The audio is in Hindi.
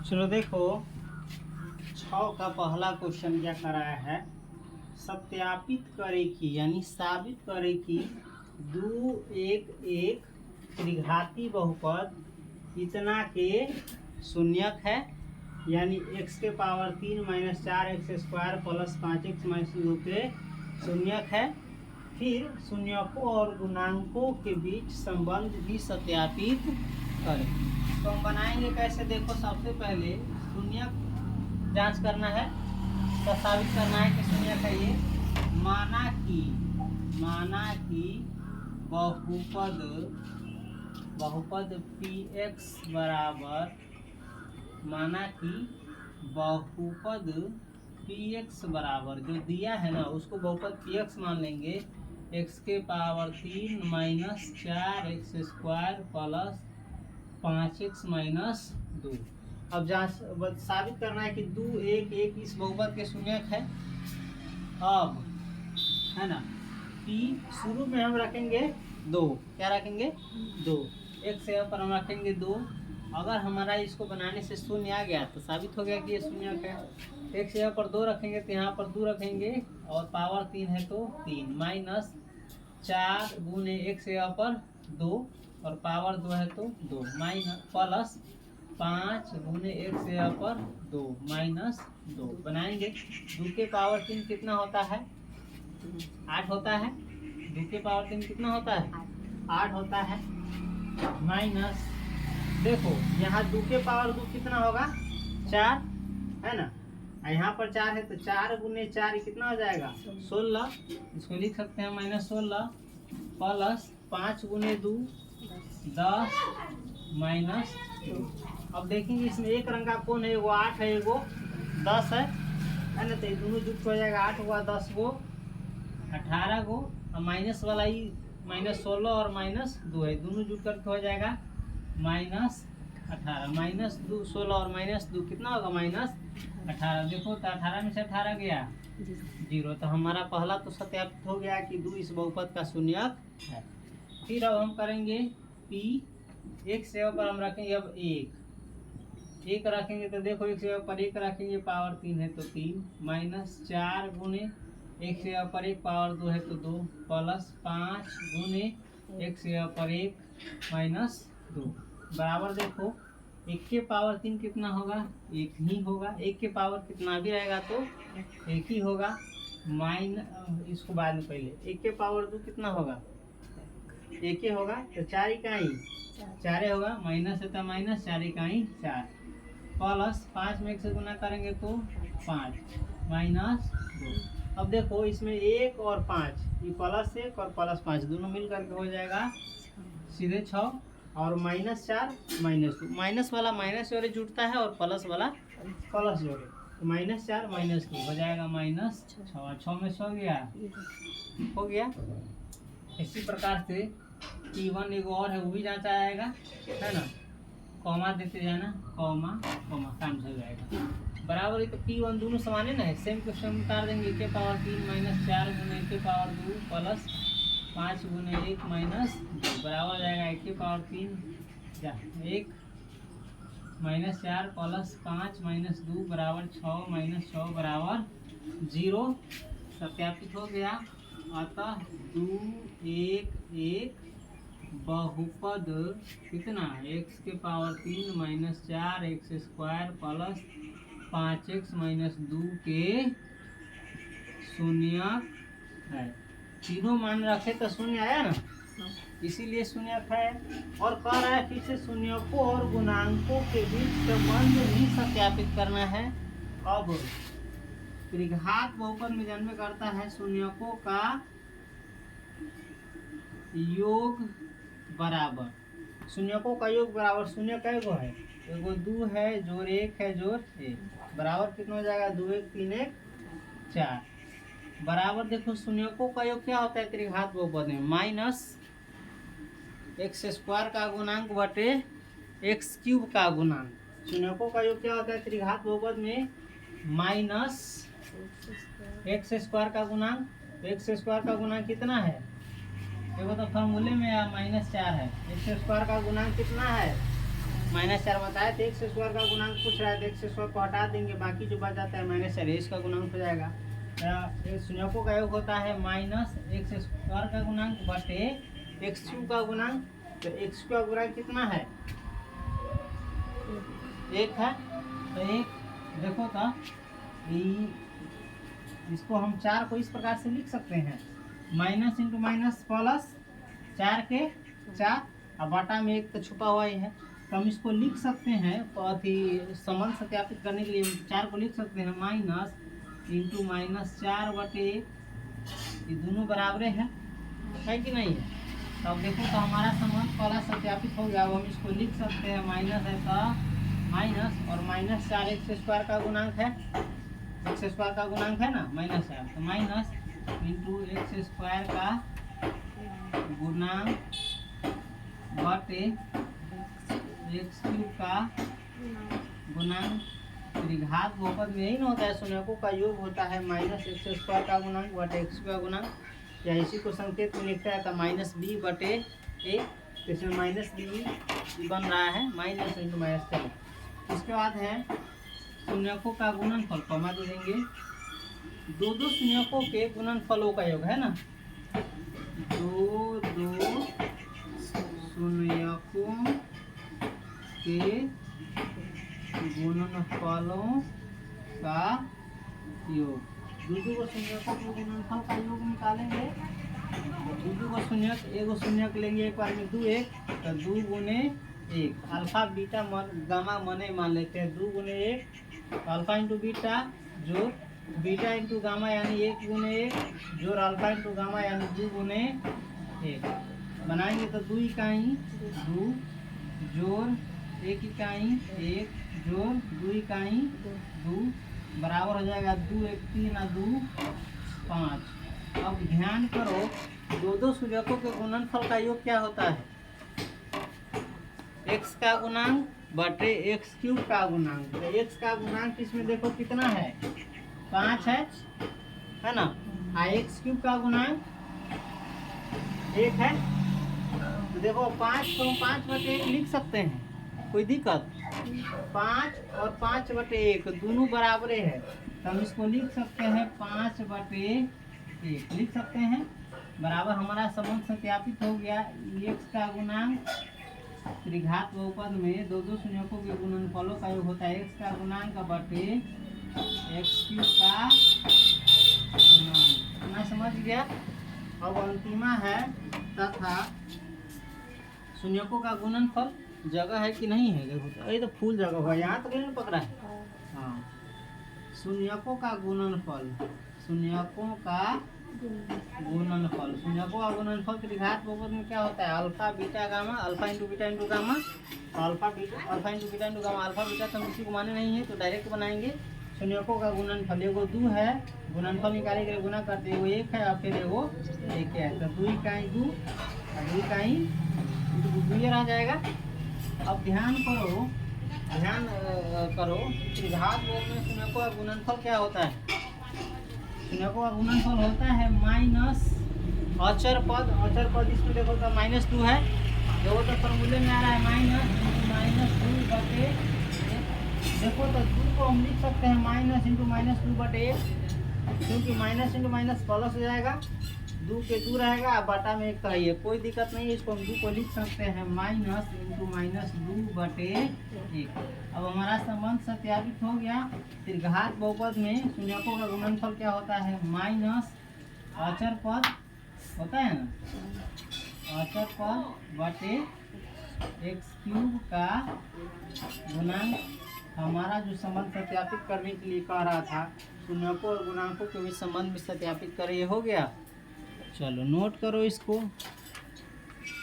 चलो देखो 6 का पहला क्वेश्चन क्या कराया है। सत्यापित करे कि यानी साबित करे कि 2 1 1 त्रिघाती बहुपद इतना के शून्यक है, यानी x के power 3 minus 4x square plus 5x minus 2 के शून्यक है। फिर शून्यकों और गुणांकों के बीच संबंध भी सत्यापित करें। तो हम बनाएंगे कैसे, देखो सबसे पहले शून्यक जांच करना है, तो साबित करना है कि शून्यक है ये। माना कि बहुपद px बराबर, माना कि बहुपद px बराबर जो दिया है ना उसको बहुपद px मान लेंगे। x के power 3 minus 4x square plus 5x minus 2। अब जांच साबित करना है कि 2 1 1 इस बहुपद के शून्यक है। अब है ना p शुरू में हम रखेंगे 2, क्या रखेंगे 2, एक से पर हम रखेंगे 2। अगर हमारा इसको बनाने से शून्य आ गया तो साबित हो गया कि ये शून्यक है। एक से पर 2 रखेंगे तो यहाँ पर 2 रखेंगे और पावर 3 है तो 3 माइनस 4 गुने एक से पर 2 और पावर 2 है तो 2 माइनस प्लस 5 गुने एक से पर 2 माइनस 2 बनाएंगे। 2 के पावर 3 कितना होता है, 8 होता है। 2 के पावर 3 कितना होता है, 8 होता है। माइनस देखो यहाँ 2 के पावर 2 कितना होगा, 4 है ना, यहाँ पर 4 है तो 4 गुने 4 कितना हो जाएगा 16। इसको लिख सकते हैं माइनस 16 प्लस 5 गुने 2 10 माइनस 2। अब देखेंगे इसमें एक रंग का कौन है, एगो 8 है एगो 10 है ना, तो ये दोनों जुट हो जाएगा 8 हुआ 10 गो 18 गो, और माइनस वाला ही माइनस 16 और माइनस 2 है, दोनों जुट करके हो जाएगा माइनस 18। माइनस 2 16 और माइनस 2 कितना होगा माइनस 18। देखो तो 18 में से 18 गया 0, तो हमारा पहला तो सत्यापित हो गया कि 2 इस बहुपद का शून्यक है। फिर अब हम करेंगे p, एक से पर हम रखेंगे अब 1 रखेंगे तो देखो एक से पर 1 रखेंगे पावर 3 है तो 3 माइनस 4 गुने एक से पर 1 पावर 2 है तो 2 प्लस 5 गुने एक से पर 1 माइनस 2 बराबर। देखो 1 के पावर 3 कितना होगा, 1 ही होगा। 1 के पावर कितना भी रहेगा तो 1 ही होगा। इसको बाद में पहले 1 के पावर 2 कितना होगा, 1 ही होगा, तो 4 इकाई 4 होगा। माइनस है तो माइनस 4 इकाई 4 प्लस 5 में 1 से गुना करेंगे तो 5 माइनस 2। अब देखो इसमें 1 और 5, ये प्लस 1 और प्लस 5 दोनों मिल करके हो जाएगा सीधे 6 और माइनस 4 माइनस 2। माइनस वाला माइनस जोड़े जुड़ता है और प्लस वाला प्लस जोड़े, तो माइनस 4 माइनस 2 हो जाएगा माइनस 6। 6 में 100 गया, हो गया। इसी प्रकार से P1 एगो और है वो भी जांचा आएगा, है ना, कॉमा देते जाना, कॉमा कॉमा काम हो जाएगा बराबर। तो P1 दोनों समान है ना, सेम क्वेश्चन उतार देंगे। के पावर 3 माइनस 4 गुने के पावर 2 प्लस 5 गुने 1 माइनस 2 बराबर हो जाएगा 1 के पावर 3 1 माइनस 4 प्लस 5 माइनस 2 बराबर 6 माइनस 6 बराबर 0। सत्यापित हो गया। अतः 2 1 1 बहुपद कितना, x के power 3 minus 4 x square plus 5x minus 2 के शून्यक है। तीनों मान रखे तो शून्य आया ना, इसीलिए शून्यक है। और कह रहा है फिर से शून्यकों और गुणांकों के बीच संबंध भी सत्यापित करना है। अब त्रिघात बहुपद में जन्म करता है शून्यकों का योग बराबर, शून्यकों का योग बराबर, शून्य कै गो है, एगो 2 है जोड़ 1 है जोड़ 1 बराबर कितना हो जाएगा 2 1 3 1 4 बराबर। देखो शून्यकों का योग क्या होता है त्रिघात बहुपद में, माइनस एक्स स्क्वायर का गुणांक बटे एक्स क्यूब का गुणांक। शून्यकों का योग क्या होता है त्रिघात बहुपद में, माइनस एक्स स्क्वायर का गुणांक, तो एक्स स्क्वायर का गुणांक कितना है, देखो तो फॉर्मूले में माइनस 4 है। एक्स स्क्वायर का गुणांक कितना है -4 बताया थे, एक्स स्क्वायर का गुणांक पूछ रहा है, तो एक्स स्क्वायर को हटा देंगे, बाकी जो बच जाता है -4 इसका गुणांक हो जाएगा। शून्यकों का योग होता है -x स्क्वायर का गुणांक बटे x क्यूब का गुणांक। तो x का गुणांक कितना है? 1 है। तो 1 देखो तो इसको हम 4 को इस प्रकार से लिख सकते हैं, माइनस इंटू माइनस प्लस 4 के 4, और बटा में 1 तो छुपा हुआ ही है, तो हम इसको लिख सकते हैं। अथी संबंध सत्यापित करने के लिए 4 को लिख सकते हैं माइनस इंटू माइनस 4 बटे 1, ये दोनों बराबर है कि नहीं है? तो अब देखो तो हमारा संबंध पहला सत्यापित हो गया। अब हम इसको लिख सकते हैं, माइनस है तो माइनस और -4 एक्स स्क्वायर का गुणांक है, एक्स स्क्वायर का गुणांक है ना -4, तो माइनस इंटू एक्स स्क्वायर का गुणांक बटे एक्स क्यूब का गुणांक। त्रिघात बहुपद में यही ना होता है, शून्यकों का योग होता है -x स्क्वायर का गुणांक बटे x का गुणांक, या इसी को संकेत में लिखता है तो -b बटे 1, तो इसमें -b बन रहा है माइनस इंटू माइनस। चलो इसके बाद है शून्यकों का गुणनफल, कॉमा दे देंगे, दो शून्यकों के गुणनफलों का योग है ना, दो शून्यकों के गुणनफलों का योग। दो शून्यकों के गुणनफल का योग निकालेंगे, दो को शून्यक, एगो शून्यक लेंगे एक बार में 2 1, तो 2 गुने 1, अल्फा बीटा गामा मने मान लेते हैं, 2 गुने 1 अल्फा इंटू बीटा जोड़ बीटा इंटू गामा यानी 1 गुने 1 जोड़ अल्फा इंटू गामा यानी 2 गुने 1 बनाएंगे तो 2 इकाई 2 जोड़ 1 इकाई 1 जोड़ 2 इकाई 2 बराबर हो जाएगा 2 1 3 और 2 5। अब ध्यान करो, दो सूचकों के गुणनफल का योग क्या होता है? x का गुणांक बटे x क्यूब का गुणांक। तो x का गुणांक इसमें देखो कितना है, 5 है ना, और x क्यूब का गुणांक 1 है। तो देखो 5 को 5 बटे 1 लिख सकते हैं, कोई दिक्कत? 5 और 5 बटे 1 दोनों बराबर है, तो हम इसको लिख सकते हैं 5 बटे 1 लिख सकते हैं, बराबर हमारा संबंध सत्यापित हो गया। x का गुणांक त्रिघात बहुपद में दो शून्यकों के गुणनफलों का योग होता है x का गुणांक बटे x क्यूब का गुणांक। मैं समझ गया। अब अंतिमा है तथा शून्यकों का गुणनफल, जगह है कि नहीं है? देखो ये तो फुल जगह हुआ, यहाँ तो नहीं पकड़ा है। हाँ, शून्यकों का गुणनफल, शून्यकों का गुणनफल, शून्यकों का गुणनफल त्रिघात बहुपद में क्या होता है? Alpha beta gamma, alpha into beta into gamma, alpha into beta into gamma, alpha beta तो हम किसी को माने नहीं है तो डायरेक्ट बनाएंगे। शून्यकों का गुणनफल, एगो 2 है, गुणनफल निकालने के लिए गुना करते हैं, एगो 1 है और फिर एगो 1 है, तो 2 इकाई 2 और 2 इकाई 2 रह जाएगा। अब ध्यान करो त्रिघात बहुपद में शून्यकों का गुणनफल क्या होता है? शून्यकों का गुणनफल होता है माइनस अचर पद, इसमें देखो तो -2 है, देखो तो फॉर्मूले में आ रहा है -2 बटे 1। देखो तो 2 को हम लिख सकते हैं माइनस इंटू -2 बटे 1, क्योंकि माइनस इंटू माइनस प्लस हो जाएगा, 2 के 2 रहेगा, बटा में 1 तो है, कोई दिक्कत नहीं है, इसको हम 2 को लिख सकते हैं माइनस इंटू -2 बटे 1। अब हमारा संबंध सत्यापित हो गया। त्रिघात बहुपद में शून्यकों का गुणनफल क्या होता है? माइनस अचर पद होता है ना, अचर पद बटे x क्यूब का गुणांक। हमारा जो संबंध सत्यापित करने के लिए कह रहा था, शून्यकों और गुणांकों के बीच संबंध भी सत्यापित करें, ये हो गया। चलो नोट करो इसको।